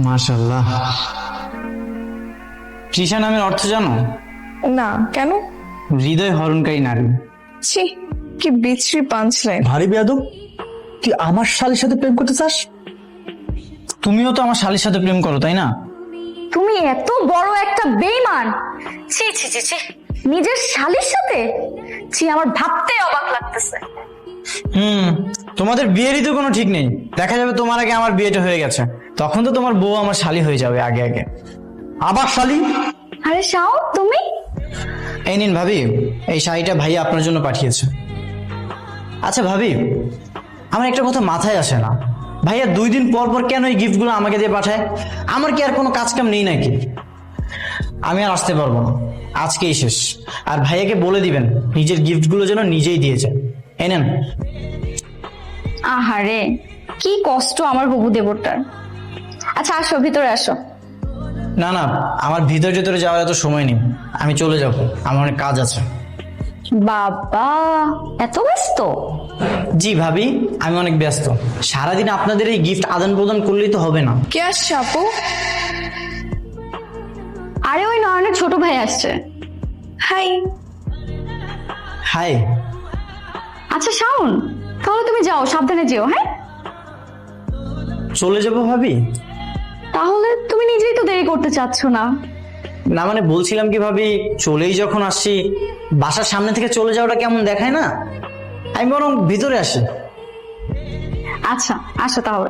মাশাআল্লাহ। তৃষা নামের অর্থ জানো? না, কেন? হৃদয় হরণকারী নারী। ছি, কি বিশ্রী পাঞ্চলাইন। ভারী বেয়াদব, তুই আমার শালীর সাথে প্রেম করতে চাস? তুমিও তো আমার শালীর সাথে প্রেম করো, তাই না? তুমি এত বড় একটা বেঈমান! ছি ছি ছি ছি, নিজের শালীর সাথে! ছি, আমার ভাবতেই অবাক লাগতেছে। তোমাদের বিয়েরই তো কোনো ঠিক নেই। দেখা যাবে তোমার আগে আমার বিয়েটা হয়ে গেছে, তখন তো তোমার বউ আমার শালী হয়ে যাবে আগে আগে। আবার শালী? আরে শাও, তুমি? এই নিন ভাবি, এই শাড়িটা ভাইয়া আপনার জন্য পাঠিয়েছে। আচ্ছা ভাবি, আমার একটা কথা মাথায় আসে না, ভাইয়া 2 দিন পর পর কেন এই গিফটগুলো আমাকে দিয়ে পাঠায়? আমার কি আর কোনো কাজ কাম নেই নাকি? আমি আর আসতে পারবো না, আজকেই শেষ। আর ভাইয়াকে বলে দিবেন নিজের গিফটগুলো যেন নিজেই দিয়ে যায়। এই নেন। আহারে, কি কষ্ট আমার হবু দেবরটার। আচ্ছা আসো, ভিতরে আসো। না না, আমার ভিতরে যাওয়ার এত সময় নেই, আমি চলে যাব, আমার অনেক কাজ আছে। বাবা, এত ব্যস্ত? জি ভাবি, আমি অনেক ব্যস্ত। সারাদিন আপনাদের এই গিফট আদান প্রদান করলেই তো হবে না। কে আসছে আপু? আরে ওই নয়নের ছোট ভাই আসছে। হাই। হাই। আচ্ছা শাওন, তাহলে তুমি যাও, সাবধানে যেও। হ্যাঁ, চলে যাব ভাবি? তাহলে তুমি নিজেই তো দেরি করতে চাচ্ছ না। না মানে বলছিলাম কি ভাবি, চলেই যখন আসছি, বাসার সামনে থেকে চলে যাওয়াটা কেমন দেখায় না? আমি বরং ভিতরে আসি। আচ্ছা আসো তাহলে।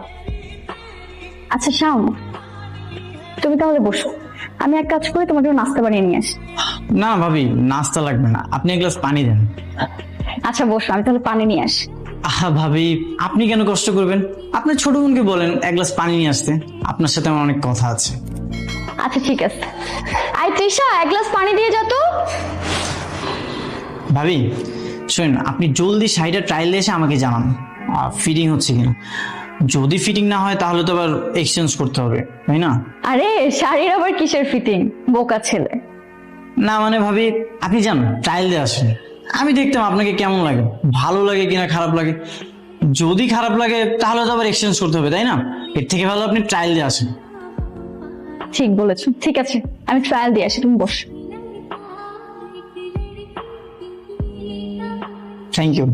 আচ্ছা শাওন, তুমি তাহলে বসো, আমি এক কাজ করে তোমার জন্য নাস্তা বানিয়ে নিয়ে আসি। না ভাবি, নাস্তা লাগবে না, আপনি এক গ্লাস পানি দেন। আচ্ছা বসো, আমি তাহলে পানি নিয়ে আসি। আহা ভাবি, আপনি কেন কষ্ট করবেন? আপনার ছোট বোনকে বলেন এক গ্লাস পানি নিয়ে আসতে, আপনার সাথে আমার অনেক কথা আছে। আচ্ছা ঠিক আছে। আই তৃষা, এক গ্লাস পানি দিয়ে যা তো। ভাবি শুনেন, আপনি জলদি শাড়িটা ট্রায়াল দিয়ে এসে আমাকে জানান ফিটিং হচ্ছে কিনা। যদি ফিটিং না হয় তাহলে তো আবার এক্সচেঞ্জ করতে হবে, তাই না? আরে শাড়ির আবার কিসের ফিটিং, বোকা ছেলে। না মানে ভাবি, আপনি যান ট্রায়াল দিয়ে আসেন, আমি দেখতাম আপনাকে কেমন লাগে, ভালো লাগে কিনা খারাপ লাগে। যদি খারাপ লাগে তাহলে তো আবার এক্সচেঞ্জ করতে হবে, তাই না? এর থেকে ভালো আপনি ট্রায়াল দিয়ে আসেন। ঠিক বলেছো, ঠিক আছে, আমি ট্রায়াল দিয়ে আসি, তুমি বসো। Thank you.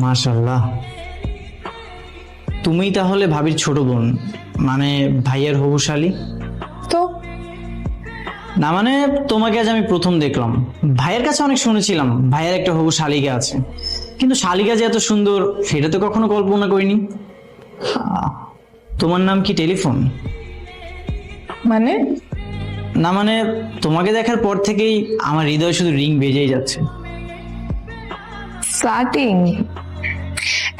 মাশাআল্লাহ, তুমি তাহলে ভাবির ছোট বোন, মানে ভাইয়ের হবু শালী? তো না মানে তোমাকে আজ আমি প্রথম দেখলাম। ভাইয়ের কাছে অনেক শুনেছিলাম ভাইয়ের একটা হবু শালিকা আছে, কিন্তু শালিকা যে এত সুন্দর সেটা তো কখনো কল্পনা করিনি। তোমার নাম কি টেলিফোন? মানে? না মানে তোমাকে দেখার পর থেকেই আমার হৃদয় শুধু রিং বেজেই যাচ্ছে। ফ্লার্টিং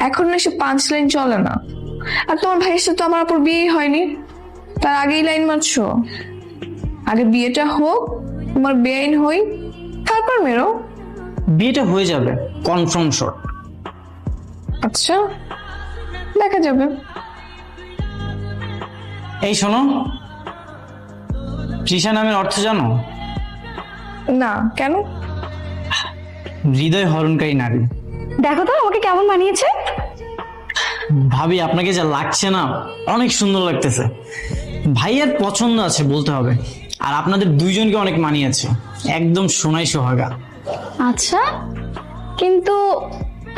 এখন এসে পাঞ্চলাইন চলে না। আর তোমার ভাইয়ের সাথে তো আমার আপুর বিয়ে হয়নি, তার আগেই লাইন মারছো। আগে বিয়েটা হোক, তোমার বেআইন হই, তারপর মেরো। বিয়েটা হয়ে যাবে, কনফার্ম শট। আচ্ছা, দেখা যাবে। এই শোনো, তৃষা নামের অর্থ জানো? না, কেন? হৃদয় হরণকারী নারী। দেখো তো আমাকে কেমন বানিয়েছে। ভাবি আপনাকে যা লাগছে না, অনেক সুন্দর লাগতেছে। ভাইয়ের পছন্দ আছে বলতে হবে, আর আপনাদের দুইজনকে অনেক মানিয়েছে, একদম সোনাই সোহাগা। আচ্ছা, কিন্তু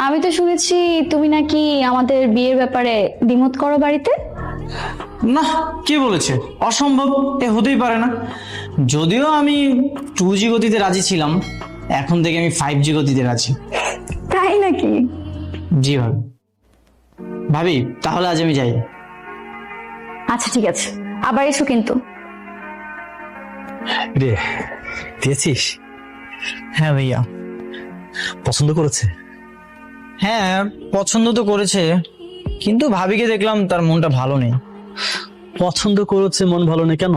আমি তো শুনেছি তুমি নাকি আমাদের বিয়ের ব্যাপারে দ্বিমত করো বাড়িতে। না, কে বলেছে? অসম্ভব, এ হতেই পারে না। যদিও আমি 2G গতিতে রাজি ছিলাম, এখন থেকে আমি 5G গতিতে রাজি। তাই নাকি? জি ভাবি। ভাবি তাহলে আজ আমি যাই। আচ্ছা ঠিক আছে, আবার এসো কিন্তু। রে, দিয়েছিস? হ্যাঁ ভাইয়া। পছন্দ করেছে? হ্যাঁ পছন্দ তো করেছে, কিন্তু ভাবিকে দেখলাম তার মনটা ভালো নেই। পছন্দ করেছে, মন ভালো নেই কেন?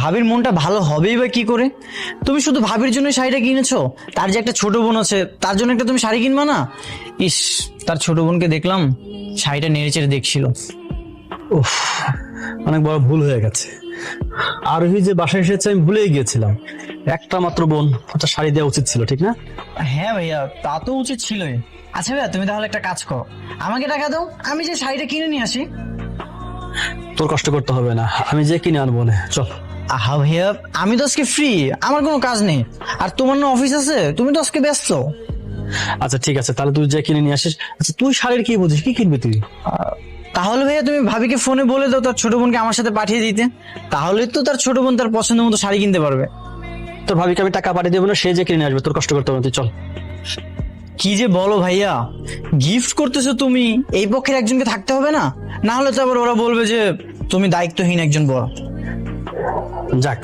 ভাবির মনটা ভালো হবেই বা কি করে? তুমি শুধু ভাবির জন্য শাড়িটা কিনেছো, তার যে একটা ছোট বোন আছে তার জন্য একটা তুমি শাড়ি কিনবা না? ইস, তার ছোট বোনকে দেখলাম শাড়িটা নেড়ে চেড়ে দেখছিল। উফ, অনেক বড় ভুল হয়ে গেছে। আরোহী যে বাসায় এসেছে আমি ভুলেই গিয়েছিলাম। একটা মাত্র বোন, একটা শাড়ি দেওয়া উচিত ছিল, ঠিক না? হ্যাঁ ভাইয়া, তা তো উচিত ছিলই। আচ্ছা ভাইয়া, তুমি তাহলে একটা কাজ করো, আমাকে টাকা দাও, আমি যে শাড়িটা কিনে নিয়ে আসি। তোর কষ্ট করতে হবে না, আমি যে কিনে আনবো না, চল। আহা ভাইয়া, আমি তো আজকে ফ্রি, আমার কোনো কাজ নেই। আর তোমার না অফিস আছে, তুমি তো আজকে ব্যস্ত। আচ্ছা ঠিক আছে, তাহলে তুই যে কিনে নিয়ে আসিস। আচ্ছা তুই শাড়ির কি বুঝিস, কি কিনবি তুই? তাহলে ভাইয়া তুমি ভাবিকে ফোনে বলে দাও তার ছোট বোনকে আমার সাথে পাঠিয়ে দিতে, তাহলে তো তার ছোট বোন তার পছন্দ মতো শাড়ি কিনতে পারবে। তোর ভাবিকে আমি টাকা পাঠিয়ে দেবো না, সে যে কিনে নিয়ে আসবে, তোর কষ্ট করতে হবে না, তুই চল। কি যে বলো ভাইয়া, গিফট করতেছো তুমি, এই পক্ষের একজনকে থাকতে হবে না? না হলে তো আবার ওরা বলবে যে তুমি দায়িত্বহীন একজন বড়। যাক,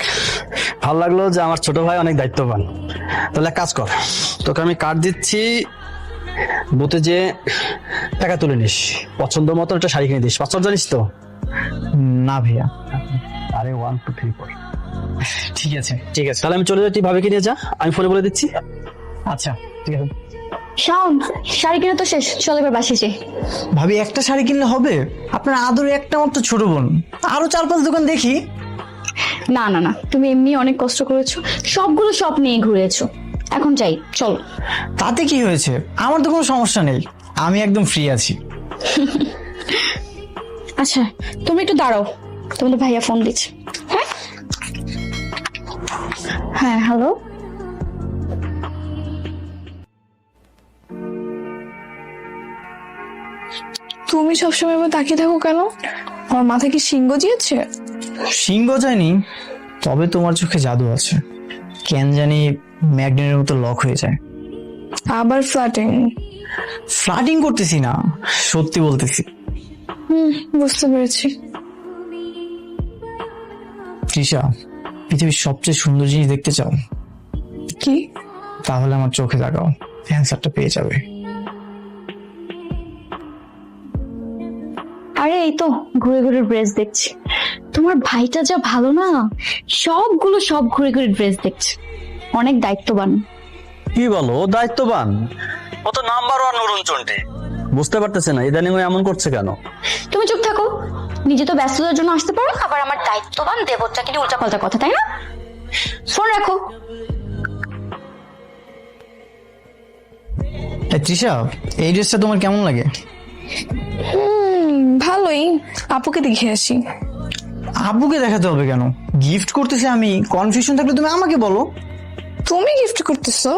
ভালো লাগলো যে আমার ছোট ভাই অনেক দায়িত্ববান। তাহলে এক কাজ কর, তোকে আমি কার্ড দিচ্ছি, বুথে যে টাকা তুলে নিস, পছন্দ মতো একটা শাড়ি কিনে দিস। পাসওয়ার্ড জানিস তো? না ভাইয়া। আরে 1 2 3 4। ঠিক আছে। তাহলে আমি চলে যাই, তুই ভাবিকে নিয়ে যা, আমি ফোনে বলে দিচ্ছি। আচ্ছা ঠিক আছে। শাওন, শাড়ি কেনা তো শেষ, চল এবার বাসে যাই। ভাবি একটা শাড়ি কিনলে হবে? আপনার আদরে একটা মাত্র ছোট বোন, আরো 4-5 দোকান দেখি। না না না, তুমি এমনি অনেক কষ্ট করেছো, সবগুলো শপ নিয়ে ঘুরেছো, এখন যাই, চল। তাতে কি হয়েছে, আমার তো কোনো সমস্যা নেই, আমি একদম ফ্রি আছি। আচ্ছা তুমি একটু দাঁড়াও, তোমাদের ভাইয়া ফোন দিচ্ছে। হ্যাঁ হ্যাঁ, হ্যালো। তুমি সবসময় এবার তাকিয়ে থাকো কেন? আমার মাথায় কি সিংহ জিয়েছে? সিংহ যায়নি, তবে তোমার চোখে জাদু আছে, কেন জানি ম্যাগনেটের মতো লক হয়ে যায়। আবার ফ্ল্যাটিং? ফ্লার্টিং করতেছি না, সত্যি বলতেছি। বুঝতে পেরেছি। তৃষা, পৃথিবীর সবচেয়ে সুন্দর জিনিস দেখতে চাও? কি? তাহলে আমার চোখে লাগাও, অ্যান্সারটা পেয়ে যাবে। আরে এই তো ঘুরে ঘুরে ড্রেস দেখছি, তোমার ভাইটা যা ভালো না, সবগুলো সব ঘুরে ঘুরে ড্রেস দেখছে, অনেক দায়িত্ববান। কি বলো, ও দায়িত্ববান? ও তো নাম্বার 1 অরুণচন্ডী। বুঝতে পারতেছে না ইদানিং ও এমন করছে কেন? তুমি চুপ থাকো, নিজে তো ব্যস্ততার জন্য আসতে পারো, আবার আমার দায়িত্ববান দেবরটাকে নিয়ে উল্টাপাল্টা কথা, তাই না? ফোন রাখো। তৃষা, এই ড্রেসটা তোমার কেমন লাগে? ভালোই, আপুকে দেখে আসি। আব্বুকে দেখাতে হবে কেন? গিফট করতেছি আমি, কনফিউশন থাকলে তুমি আমাকে বলো। তুমি গিফট করতেছো?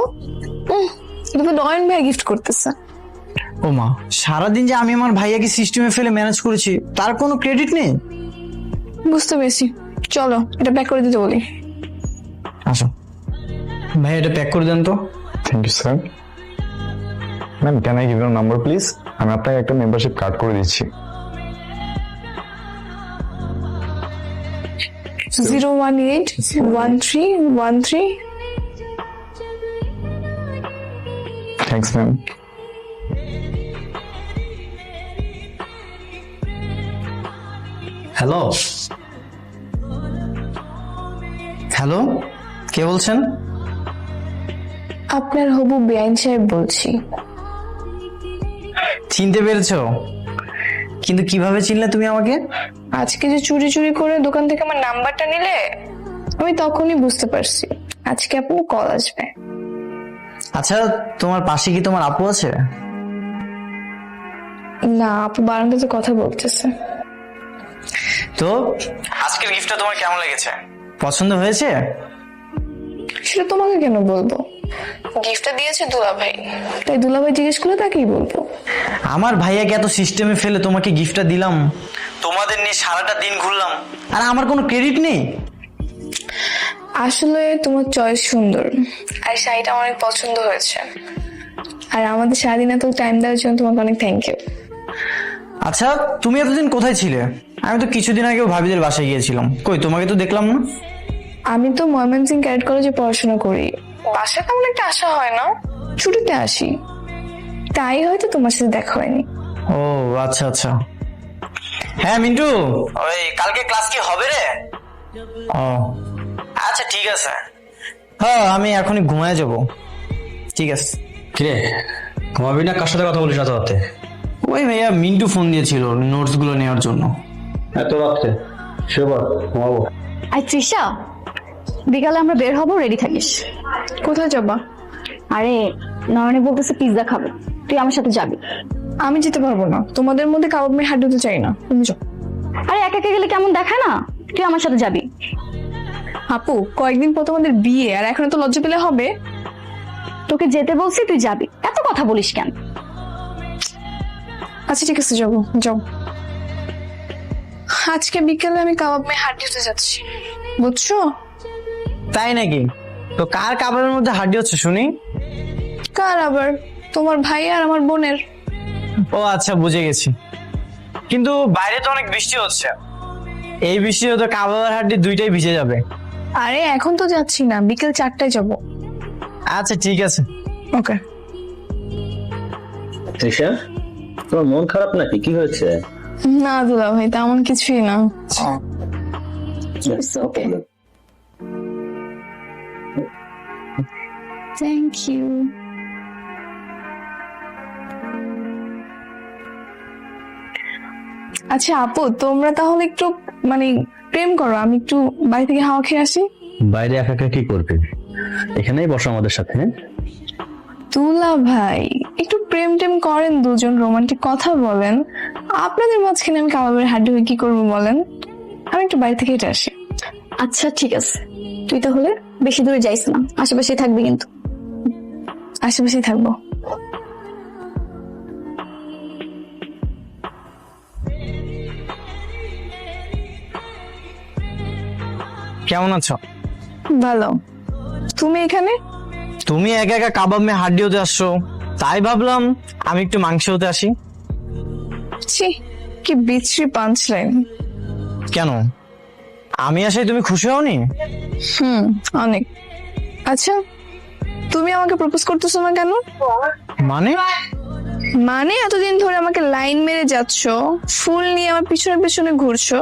এটা তো নয়ন ভাই গিফট করতেছে। ও মা, সারাদিন যে আমি আমার ভাইয়াকে সিস্টেমে ফেলে ম্যানেজ করেছি, তার কোনো ক্রেডিট নেই? বুঝতে পেরেছি, চলো এটা প্যাক করে দিতে বলি। আসো ভাই, এটা প্যাক করে দেন তো। Thank you sir. Ma'am, can I give your number please? আমি আপনাকে একটা মেম্বারশিপ কার্ড করে দিচ্ছি। 0181313। Thanks ma'am. হ্যালো হ্যালো, কে বলছেন? আপনার হবু বেআইন সাহেব বলছি। চিনতে পেরেছো? কিন্তু কিভাবে চিনলে তুমি আমাকে? আজকে যে চুরি চুরি করে দোকান থেকে আমার নাম্বারটা নিলে, আমি তখনই বুঝতে পারছি আজকে আপনার কল আসবে। আচ্ছা, তোমার পাশে কি তোমার আপু আছে? না, আপু বারান্দাতে কথা বলতেছে। তো আজকের গিফটটা তোমার কেমন লেগেছে? পছন্দ হয়েছে? সেটা তোমাকে কেন বলবো? গিফটটা দিয়েছে দুলাভাই, তাই দুলাভাই জিজ্ঞেস করলে তাকেই বলবো। আমার ভাইয়াকে এত সিস্টেমে ফেলে তোমাকে গিফটটা দিলাম, তোমাদের নিয়ে সারাটা দিন ঘুরলাম, আর আমার কোনো ক্রেডিট নেই? আসলে তোমার চয়েস সুন্দর, আর শাড়িটা আমার অনেক পছন্দ হয়েছে, আর আমাদের সারাদিন এত টাইম দেওয়ার জন্য তোমাকে অনেক থ্যাংক ইউ। আচ্ছা, তুমি এতদিন কোথায় ছিলে? আমি তো কিছুদিন আগেও ভাবিদের বাসায় গিয়েছিলাম, কই তোমাকে তো দেখলাম না। আমি তো ময়মনসিংহ ক্যাডেট কলেজে পড়াশোনা করি, বাসায় তেমন একটা আসা হয় না, ছুটিতে আসি, তাই হয়তো তোমার সাথে দেখা হয়নি। ও আচ্ছা আচ্ছা। হ্যাঁ মিন্টু, ওই কালকে ক্লাস কি হবে রে? ও আচ্ছা ঠিক আছে, হ্যাঁ আমি এখনই ঘুমায় যাব। ঠিক আছে। কিরে, ঘুমাবি না? কার সাথে কথা বলিস রাতে রাতে? ওই ভাইয়া মিন্টু ফোন দিয়েছিল নোটস গুলো নেওয়ার জন্য। এত রাত্রে? সেবার ঘুমাবো। আর তৃষা, বিকালে আমরা বের হবো, রেডি থাকিস। কোথায় যাবা? আরে নয়নে বলতেছে পিৎজা খাবে, তুই আমার সাথে যাবি। আমি যেতে পারবো না, তোমাদের মধ্যে কাবাব মেয়ে হাড্ডি হতে চাই না, তুমি যাও। আরে একা একা গেলে কেমন দেখায় না, তুই আমার সাথে যাবি। আপু কয়েকদিন পর তোমাদের বিয়ে, আর এখন তো লজ্জা পেলে হবে? তোকে যেতে বলছি, তুই যাবি, এত কথা বলিস কেন? আচ্ছা ঠিক আছে, যাবো, যাও। আজকে বিকেলে আমি কাবাব মেয়ে হাড্ডি হতে যাচ্ছি, বুঝছো? তাই নাকি? তো কার কাবাবের মধ্যে হাড্ডি হচ্ছে শুনি? কার আবার? তোমার ভাই আর আমার বোনের। ও আচ্ছা, বুঝে গেছি। কিন্তু বাইরে তো অনেক বৃষ্টি হচ্ছে, এই বৃষ্টিতে তো কাবাবের হাড্ডি দুইটাই ভিজে যাবে। আরে এখন তো যাচ্ছি না, বিকেল 4টায় যাবো। আচ্ছা ঠিক আছে। ওকে। তৃষা, তোমার মন খারাপ নাকি? কি হয়েছে? না দুলা ভাই, তেমন কিছুই না। Thank you. আচ্ছা আপু, তোমরা তাহলে একটু মানে প্রেম করো, আমি একটু বাড়ি থেকে হাওয়া খেয়ে আসি। বাইরে একা একা কি করবে? এখানেই বসো আমাদের সাথে। দুলা ভাই একটু প্রেম টেম করেন, দুজন রোমান্টিক কথা বলেন। আপনাদের মাঝখানে আমি কাবাবের হাড্ডি হয়ে কি করবো বলেন? আমি একটু বাড়ি থেকে হেঁটে আসি। আচ্ছা ঠিক আছে, তুই তাহলে বেশি দূরে যাইস না, আশেপাশেই থাকবি কিন্তু। আশেপাশেই থাকবো। কেমন আছো? ভালো। তুমি এখানে? তুমি একা একা কাবাব মে হাড্ডি হতে আসছো, তাই ভাবলাম আমি একটু মাংস হতে আসি। ছি, কি বিশ্রী পাঞ্চ লাইন। কেন, আমি আসাই তুমি খুশি হওনি? অনেক। আচ্ছা তুমি আমাকে প্রপোজ করতেছো না কেন? মানে? মানে এতদিন ধরে আমাকে লাইন মেরে যাচ্ছ, ফুল নিয়ে আমার পিছনে পিছনে ঘুরছো,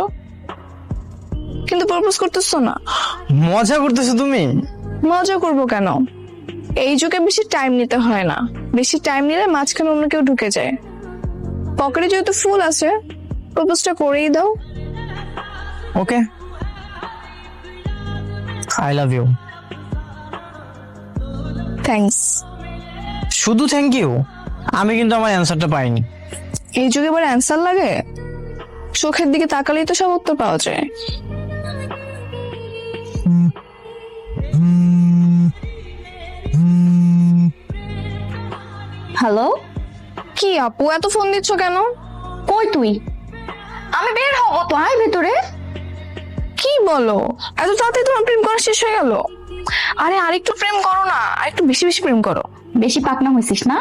কিন্তু প্রপোজ করতেছো না। মজা করতেছো তুমি? মজা করবো কেন? এই যুগে বেশি টাইম নিতে হয় না, বেশি টাইম নিলে মাঝখানে অন্য কেউ ঢুকে যায়। পকেটে যেহেতু ফুল আছে, প্রপোজটা করেই দাও। ওকে, আই লাভ ইউ। থ্যাঙ্কস। শুধু থ্যাংক ইউ? আমি কিন্তু আমার অ্যান্সারটা পাইনি। এই যুগে এবার অ্যান্সার লাগে? চোখের দিকে তাকালেই তো সব উত্তর পাওয়া যায়। হ্যালো, কি আপু এত ফোন দিচ্ছ কেন? কই তুই? আমি বের হবো তো, আয় ভেতরে। কি বলো, এত তাড়াতাড়ি তোমার প্রেম করা শেষ হয়ে গেল? আরে আরেকটু প্রেম করো না, আরেকটু বেশি বেশি প্রেম করো। বেশি পাকনা হয়েছিস না?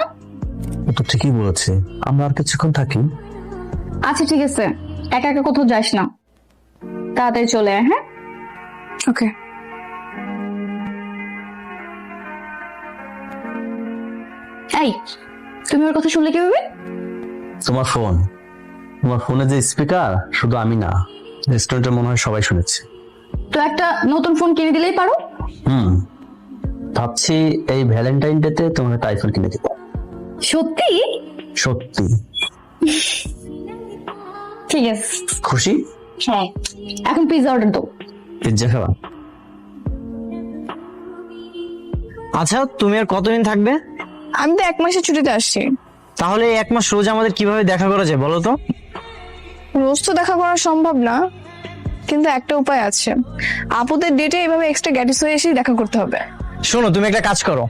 ও তো ঠিকই বলেছে, আমরা আর কিছুক্ষণ থাকি। আচ্ছা ঠিক আছে, একা একা কোথাও যাস না, তাড়াতাড়ি চলে আয়। হ্যাঁ ওকে। এই, তুমি ওর কথা শুনলে কিভাবে? তোমার ফোনে যে স্পিকার, শুধু আমি না, রেস্টুরেন্টের মনে হয় সবাই শুনেছে। তো একটা নতুন ফোন কিনে দিলেই পারো। ভাবছি এই ভ্যালেন্টাইন ডেতে তোমার একটা আইফোন কিনে দেবো। সত্যি? সত্যি। ঠিক আছে। খুশি? হ্যাঁ, এখন পিৎজা অর্ডার দাও। পিৎজা খাওয়া? আচ্ছা, তুমি আর কতদিন থাকবে? আমি তো 1 মাসের ছুটিতে আসছি। তাহলে এই 1 মাস রোজ আমাদের কিভাবে দেখা করা যায় বলো তো? রোজ তো দেখা করা সম্ভব না, কিন্তু একটা উপায় আছে। আপুদের ডেটে এভাবে এক্সট্রা গ্যাটিস হয়ে এসে দেখা করতে হবে। শোনো, তুমি একটা কাজ করো,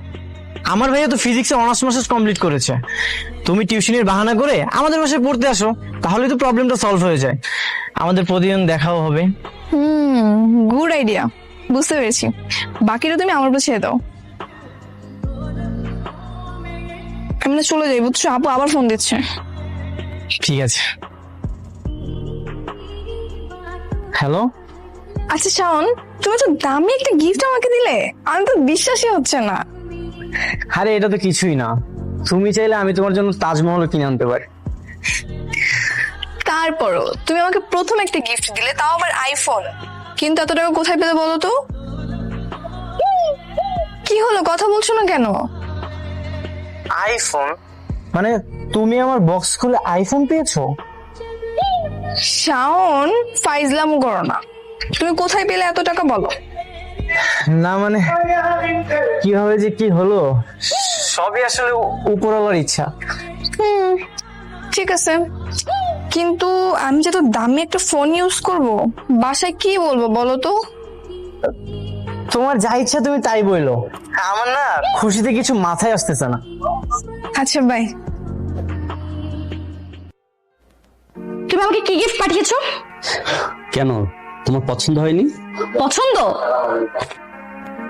আমার ভাইয়া তো ফিজিক্সে অনার্স মাস্টার্স কমপ্লিট করেছে, তুমি টিউশনের বাহানা করে আমাদের বাসায় পড়তে আসো, তাহলে তো প্রবলেমটা সলভ হয়ে যায়, আমাদের প্রতিদিন দেখাও হবে। গুড আইডিয়া, বুঝতে পেরেছি। বাকিটা তুমি আমার উপর ছেড়ে দাও। আমি না চলে যাই, বুঝছো? আপু আবার ফোন দিচ্ছে। ঠিক আছে। হ্যালো। আচ্ছা শাওন, তুমি তো দামি একটা গিফট আমাকে দিলে, আমি তো বিশ্বাসই হচ্ছে না। আরে এটা তো কিছুই না, তুমি চাইলে আমি তোমার জন্য তাজমহল কিনে আনতে পারি। তারপরও তুমি আমাকে প্রথম একটা গিফট দিলে, তাও আবার আইফোন, কিন্তু এত টাকা কোথায় পেলে বলো তো? কি হলো, কথা বলছো না কেন? আইফোন মানে তুমি আমার বক্স খুলে আইফোন পেয়েছো? শাওন ফাইজলামো করো না, তুমি কোথায় পেলে এত টাকা বলো। না মানে কিভাবে যে কি হলো, সবই আসলে উপরওয়ালার ইচ্ছা। ঠিক আছে, কিন্তু আমি যে তো দামি একটা ফোন ইউজ করব, বাসায় কি বলবো বলো তো? তোমার যা ইচ্ছা তুমি তাই বইলো, আমার না খুশিতে কিছু মাথায় আসতেছে না। আচ্ছা বাই। তুমি আমাকে কি গিফট পাঠিয়েছো? কেন, তোমার পছন্দ হয়নি? পছন্দ?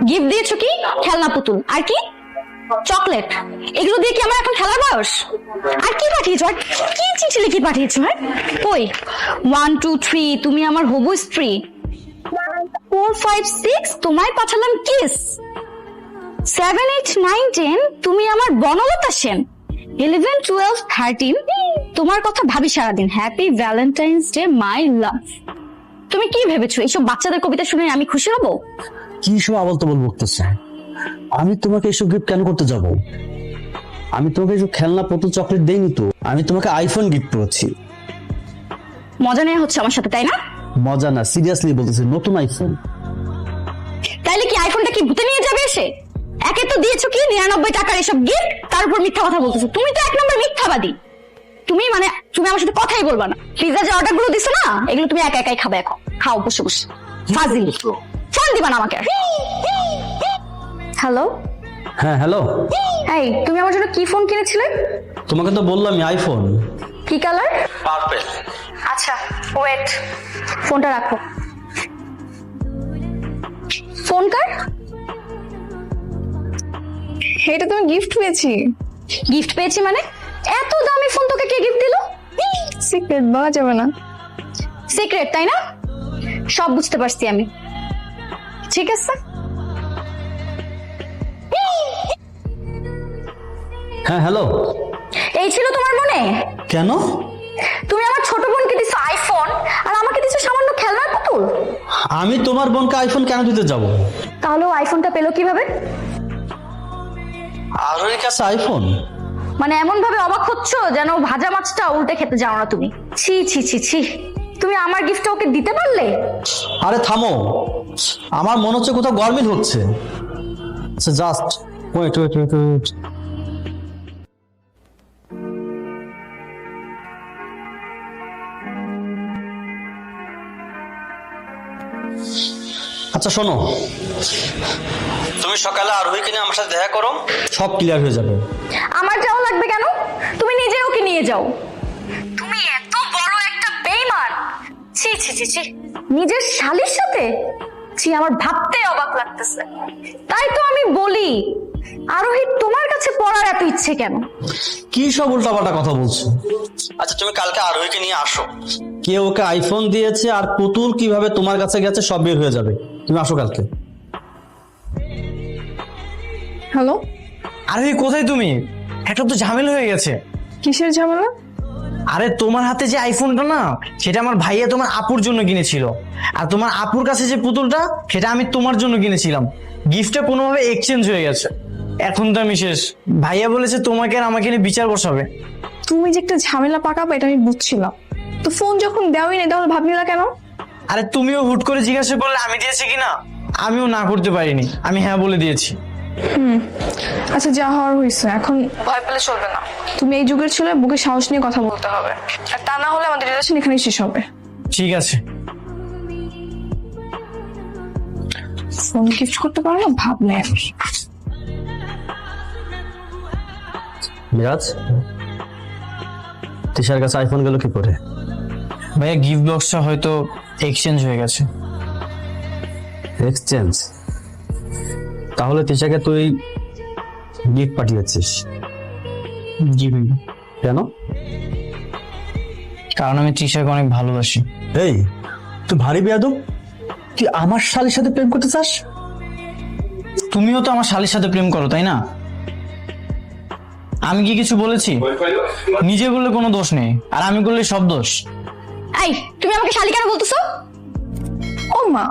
গিফট দিয়েছো কি? খেলনা পুতুল আর কি চকলেট, এগুলো দিয়ে কি আমার এখন খেলার বয়স? আর কি পাঠিয়েছো? আর কি চিঠি লিখে পাঠিয়েছো? হ্যাঁ কই 1 2 3 তুমি আমার হবু স্ত্রী, 4 5 6 তোমায় পাঠালাম কিস, 7 8 9 10 তুমি আমার বনলতা সেন, 11 12 13 তোমার কথা ভাবি সারাদিন, হ্যাপি ভ্যালেন্টাইন্স ডে মাই লাভ। তুমি কি ভেবেছো এইসব বাচ্চাদের কবিতা শুনে আমি খুশি হব? কি সব আবল তবল বকতেছে? আমি তোমাকে এসব গিফট কেন করতে যাব? আমি তোমাকে এসব খেলনা পুতুল চকলেট দেইনি তো, আমি তোমাকে আইফোন গিফট করেছি। মজা নেওয়া হচ্ছে আমার সাথে, তাই না? মজা না, সিরিয়াসলি বলতেছি, নতুন আইফোন। তাইলে কি আইফোনটা কি ভূতে নিয়ে যাবে এসে? একে তো দিয়েছো কি 99 টাকার এসব গিফট, তার উপর মিথ্যা কথা বলতেছো। তুমি তো এক নম্বর মিথ্যাবাদী। তুমি আমার সাথে কথাই বলবা না। পিৎজা যে অর্ডার গুলো দিছো না, এগুলো তুমি একা একাই খাবে, এখন খাও বসে বসে। ফাজিল, ফোন দিবা না আমাকে। হ্যালো, হ্যাঁ হ্যালো। এই তুমি আমার জন্য কি ফোন কিনেছিলে? তোমাকে তো বললামই আইফোন। কি কালার? পার্পল। আচ্ছা ওয়েট, ফোনটা রাখো। ফোন কার? এটা তুমি গিফট পেয়েছি। গিফট পেয়েছি মানে? এত দামি ফোন তোকে কে গিফট দিল? সিক্রেট বলা যাবে না। সিক্রেট তাই না? সব বুঝতে পারছি আমি। ঠিক আছে, হ্যাঁ হ্যালো। এই ছিল তোমার মনে? কেন? তুমি আমার ছোট বোনকে দিছো আইফোন, আর আমাকে দিছো সামান্য খেলনার পুতুল। আমি তোমার বোনকে আইফোন কেন দিতে যাব? তাহলে ও আইফোনটা পেলো কিভাবে? আরোর কাছে আইফোন? মানে এমন ভাবে অবাক হচ্ছ যেন ভাজা মাছটা উল্টে খেতে জানো না তুমি। ছি ছি ছি ছি, তুমি আমার গিফটটা ওকে দিতে পারলে? আরে থামো, আমার মনে হচ্ছে কোথাও গরমিল হচ্ছে। আচ্ছা just wait wait wait wait. আচ্ছা শোনো, তুমি সকালে আরোহীকে নিয়ে আমার সাথে দেখা করো, সব ক্লিয়ার হয়ে যাবে। আমার যাওয়া লাগবে কেন? তুমি নিজে ওকে নিয়ে যাও। তুমি এত বড় একটা বেঈমান! ছি ছি ছি ছি, নিজের শালীর সাথে? ছি, আমার ভাবতে অবাক লাগতেছে। তাই তো আমি বলি, আরোহী তোমার কাছে পড়ার এত ইচ্ছে কেন? কি সব উল্টাপাল্টা কথা বলছো? আচ্ছা তুমি কালকে আরোহীকে নিয়ে আসো, কে ওকে আইফোন দিয়েছে আর পুতুল কিভাবে তোমার কাছে গেছে সব বের হয়ে যাবে। তুমি আসো কালকে। হ্যালো, আরে কোথায় তুমি? একটা তো ঝামেলা হয়ে গেছে। কিসের ঝামেলা? আরে তোমার হাতে যে আইফোনটা না, সেটা আমার ভাইয়া তোমার আপুর জন্য কিনেছিল, আর তোমার আপুর কাছে যে পুতুলটা, সেটা আমি তোমার জন্য কিনেছিলাম। গিফটটা কোনোভাবে এক্সচেঞ্জ হয়ে গেছে। এখন তো আমি শেষ। ভাইয়া বলেছে তোমাকে আর আমাকে নিয়ে বিচার বসাবে। তুমি যে একটা ঝামেলা পাকাবে এটা আমি বুঝছিলাম, তো ফোন যখন দেওয়াই নেই তাহলে ভাবলি না কেন? আরে তুমিও হুট করে জিজ্ঞাসা করলে আমি দিয়েছি কিনা, আমিও না করতে পারিনি, আমি হ্যাঁ বলে দিয়েছি। আচ্ছা যা হওয়ার হয়েছে, এখন ভয় পেলে চলবে না। তুমি এই যুগের ছেলে, বুকে সাহস নিয়ে কথা বলতে হবে, আর তা না হলে আমাদের রিলেশন এখানেই শেষ হবে। ঠিক আছে। ফোন গিফট করতে পারো না, ভাবলে মিরাজ, তিশার কাছে আইফোন গেল কি করে? ভাইয়া গিফট বক্সটা হয়তো এক্সচেঞ্জ হয়ে গেছে। এক্সচেঞ্জ? তাহলে তিশাকে তুই গিফট পাঠিয়েছিস? জি ভাইয়া, কেন? কারণ আমি তৃষাকে অনেক ভালোবাসি। এই তুই ভারী বেয়াদব, তুই আমার শালীর সাথে প্রেম করতে চাস? তুমিও তো আমার শালীর সাথে প্রেম করো, তাই না? আমি কি কিছু বলেছি? নিজে করলে কোনো দোষ নেই, আর আমি করলে সব দোষ। এই তুমি আমাকে শালী কেন বলতেছো? ও মা,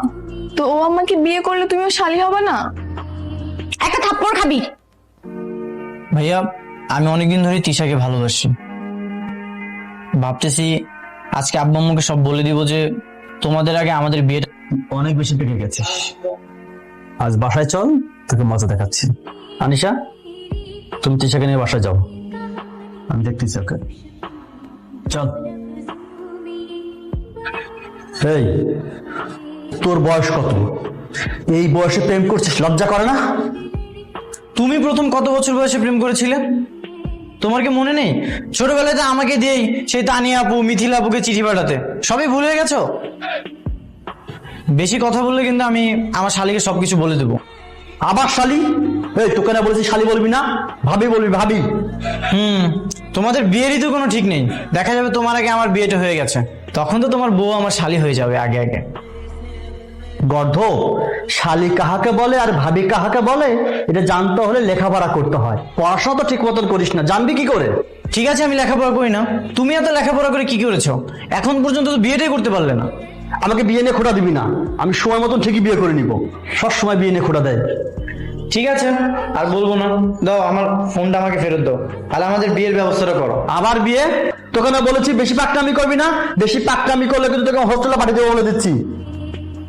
তো ও আমাকে বিয়ে করলে তুমিও শালী হবে না? একটা থাপ্পড় খাবি। ভাইয়া আমি অনেকদিন ধরে তৃষাকে ভালোবাসি। ভাবতেছি আজকে আব্বু আম্মুকে সব বলে দিব যে তোমাদের আগে আমাদের বিয়েটা অনেক বেশি পেকে গেছিস। আজ বাসায় চল, তোকে মজা দেখাচ্ছি। আনিশা, তুমি তিশাকে নিয়ে বাসায় যাও, আমি দেখতেছি ওকে। চল। এই, তোর বয়স কত? এই বয়সে প্রেম করছিস, লজ্জা করে না? তুমি প্রথম কত বছর বয়সে প্রেম করেছিলে? তোমার কি মনে নেই? ছোটবেলায় তো আমাকে দিয়েই সেই তানিয়া আপু, মিথিলা আপুকে চিঠি পাঠাতে, সবই ভুলে গেছো? বেশি কথা বললে কিন্তু আমি আমার শালিকে সবকিছু বলে দেবো। আবার শালি? এই, তোকে না বলেছি শালি বলবি না, ভাবি বলবি, ভাবি। তোমাদের বিয়েরই তো কোনো ঠিক নেই। দেখা যাবে তোমার আগে আমার বিয়েটা হয়ে গেছে, তখন তো তোমার বউ আমার শালি হয়ে যাবে আগে আগে। গর্ধ, শালি কাহাকে বলে আর ভাবি কাহাকে বলে এটা জানতে হলে লেখাপড়া করতে হয়। পড়াশোনা তো ঠিক মতন করিস না, জানবি কি করে? ঠিক আছে, আমি লেখাপড়া করি না, তুমি এত লেখাপড়া করে কি করেছো? এখন পর্যন্ত তো বিয়েটাই করতে পারলে না। আমাকে বিয়ে নিয়ে খোটা দিবি না, আমি সময় মতন ঠিকই বিয়ে করে নিব। সব সময় বিয়ে নিয়ে খোটা দেয়। ঠিক আছে, আর বলবো না। দাও আমার ফোনটা, আমাকে ফেরত দাও, তাহলে আমাদের বিয়ের ব্যবস্থাটা করো। আবার বিয়ে? তোকে না বলেছি বেশি পাকনামি করবি না? বেশি পাকনামি করলে কিন্তু তোকে হোস্টেলে পাঠিয়ে দেবো বলে দিচ্ছি।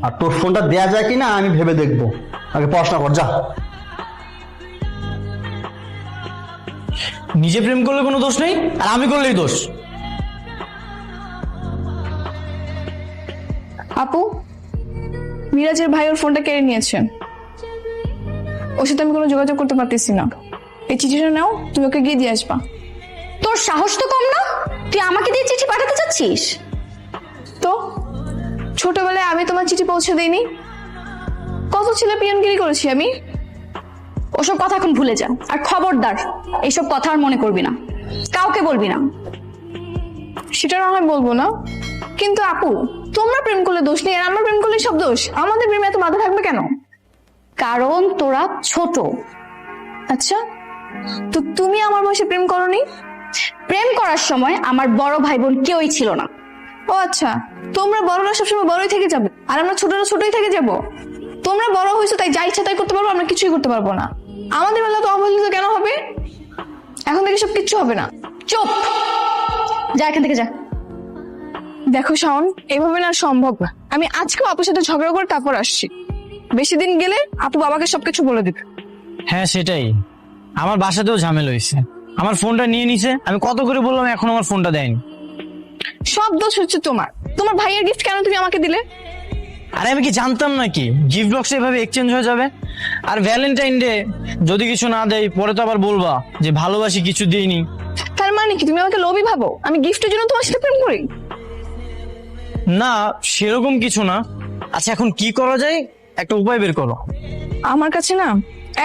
আর তোর ফোনটা দেয়া যায় কিনা আমি ভেবে দেখবো, আগে পড়াশোনা কর, যা। নিজে প্রেম করলে কোনো দোষ নেই, আর আমি করলেই দোষ। আপু, মিরাজের ভাই ওর ফোনটা কেড়ে নিয়েছে। ওর সাথে আমি কোনো যোগাযোগ করতে পারতেছি না। এই চিঠিটা নাও, তুমি ওকে গিয়ে দিয়ে আসবা। তোর সাহস তো কম না, তুই আমাকে দিয়ে চিঠি পাঠাতে চাচ্ছিস? তো ছোটবেলায় আমি তোমার চিঠি পৌঁছে দিইনি? কত ছেলে পিয়নগিরি করেছি আমি। ওসব কথা এখন ভুলে যা, আর খবরদার এইসব কথা আর মনে করবি না, কাউকে বলবি না। সেটা না হয় বলবো না, কিন্তু আপু তোমরা প্রেম করলে দোষ নেই, আর আমরা প্রেম করলে সব দোষ। আমাদের প্রেমে এত মাথা থাকবে কেন? কারণ তোরা ছোট। আচ্ছা, তো তুমি আমার বয়সে প্রেম করনি? প্রেম করার সময় আমার বড় ভাই বোন কেউই ছিল না। ও আচ্ছা, তোমরা বড়রা সবসময় বড়ই থেকে যাবে, আর আমরা ছোটরা ছোটই থেকে যাব। তোমরা বড় হয়েছো তাই যা ইচ্ছা তাই করতে পারবো, আমরা কিছুই করতে পারবো না। আমাদের বেলা তো অবহেলিত কেন হবে? এখন থেকে সব কিচ্ছু হবে না। চুপ, যা এখান থেকে যা। দেখো শাওন, এভাবে না সম্ভব না। আমি আজকেও আপুর সাথে ঝগড়া করে তারপর আসছি। বেশি দিন গেলে আপু বাবাকে সবকিছু বলে দিবে। হ্যাঁ সেটাই, আমার বাসাতেও ঝামেলা হয়েছে, আমার ফোনটা নিয়ে নিছে। আমি কত করে বললাম, এখন আমার ফোনটা দেয়নি। সব দোষ হচ্ছে তোমার। তোমার ভাইয়ের গিফট কেন তুমি আমাকে দিলে? আরে আমি কি জানতাম নাকি গিফট বক্স এভাবে এক্সচেঞ্জ হয়ে যাবে? আর ভ্যালেন্টাইন ডে যদি কিছু না দেয়, পরে তো আবার বলবা যে ভালোবাসি কিছু দিইনি। তার মানে কি তুমি আমাকে লোভী ভাবো? আমি গিফটের জন্য তোমার সাথে প্রেম করি? না, সেরকম কিছু না। আচ্ছা, এখন কি করা যায়, একটা উপায় বের করো। আমার কাছে না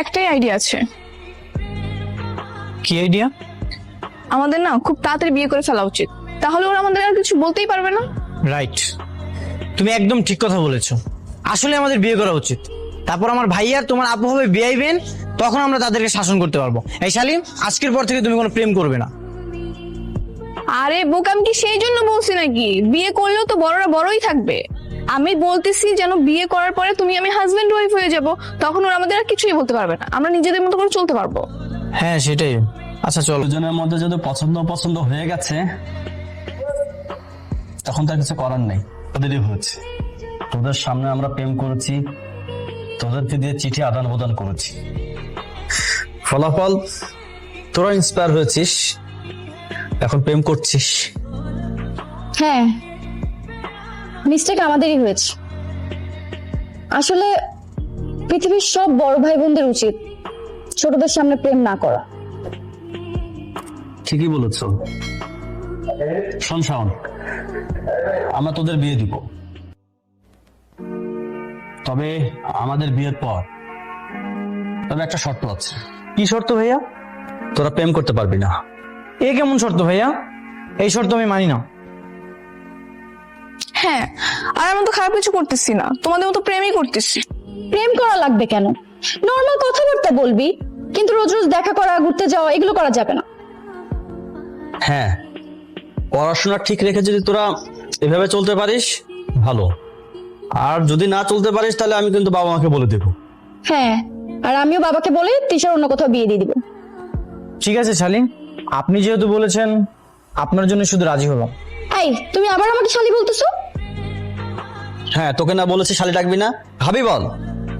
একটাই আইডিয়া আছে। কি আইডিয়া? আমাদের না খুব তাড়াতাড়ি বিয়ে করে ফেলা উচিত, তাহলে ওরা আমাদের আর কিছু বলতেই পারবে না। রাইট, তুমি একদম ঠিক কথা বলেছো। আসলে আমাদের বিয়ে করা উচিত, তারপর আমার ভাই আর তোমার আপু হবে বিআইবেন, তখন আমরা তাদেরকে শাসন করতে পারবো। এই শালিম, আজকের পর থেকে তুমি কোনো প্রেম করবে না। আরে বোকা, আমি কি সেই জন্য বলছি নাকি? বিয়ে করলেও তো বড়রা বড়ই থাকবে। আমি বলতেছি যেন বিয়ে করার পরে তুমি আমি হাজবেন্ড ওয়াইফ হয়ে যাব, তখন ওরা আমাদের আর কিছুই বলতে পারবে না, আমরা নিজেদের মতো করে চলতে পারবো। হ্যাঁ সেটাই। আচ্ছা চলো। দুজনের মধ্যে যদি পছন্দ হয়ে গেছে, তখন তার কিছু করার নেই, ওদেরই হয়েছে। তোদের সামনে আমরা প্রেম করেছি, তোদেরকে দিয়ে চিঠি আদান প্রদান করেছি, ফলাফল তোরা ইন্সপায়ার হয়েছিস, এখন প্রেম করছিস। হ্যাঁ, মিস্টেক আমাদেরই হয়েছে। আসলে পৃথিবীর সব বড় ভাই বোনদের উচিত ছোটদের সামনে প্রেম না করা। ঠিকই বলেছ। শোন শাওন, আমরা তোদের বিয়ে দিব, তবে আমাদের বিয়ের পর তবে একটা শর্ত আছে। কি শর্ত ভাইয়া? তোরা প্রেম করতে পারবি না। এ কেমন শর্ত ভাইয়া? এই শর্ত আমি মানি না। হ্যাঁ, আর আমি তো খারাপ কিছু করতেছি না, তোমাদের মতো প্রেমই করতেছি। প্রেম করা লাগবে কেন? নর্মাল কথাবার্তা বলবি, কিন্তু রোজ রোজ দেখা করা, ঘুরতে যাওয়া এগুলো করা যাবে না। হ্যাঁ, পড়াশোনা ঠিক রেখে যদি তোরা এভাবে চলতে পারিস ভালো, আর যদি না চলতে পারিস তাহলে আমি কিন্তু বাবা মাকে বলে দেবো। হ্যাঁ, আর আমিও বাবাকে বলে তিশার অন্য কোথাও বিয়ে দিয়ে দিব। ঠিক আছে শালিম, আপনি যেহেতু বলেছেন, আপনার জন্য শুধু রাজি হলাম। এই, তুমি আবার আমাকে শালি বলতেছো? হ্যাঁ, তোকে না বলেছি শালি ডাকবি না, ভাবি বল।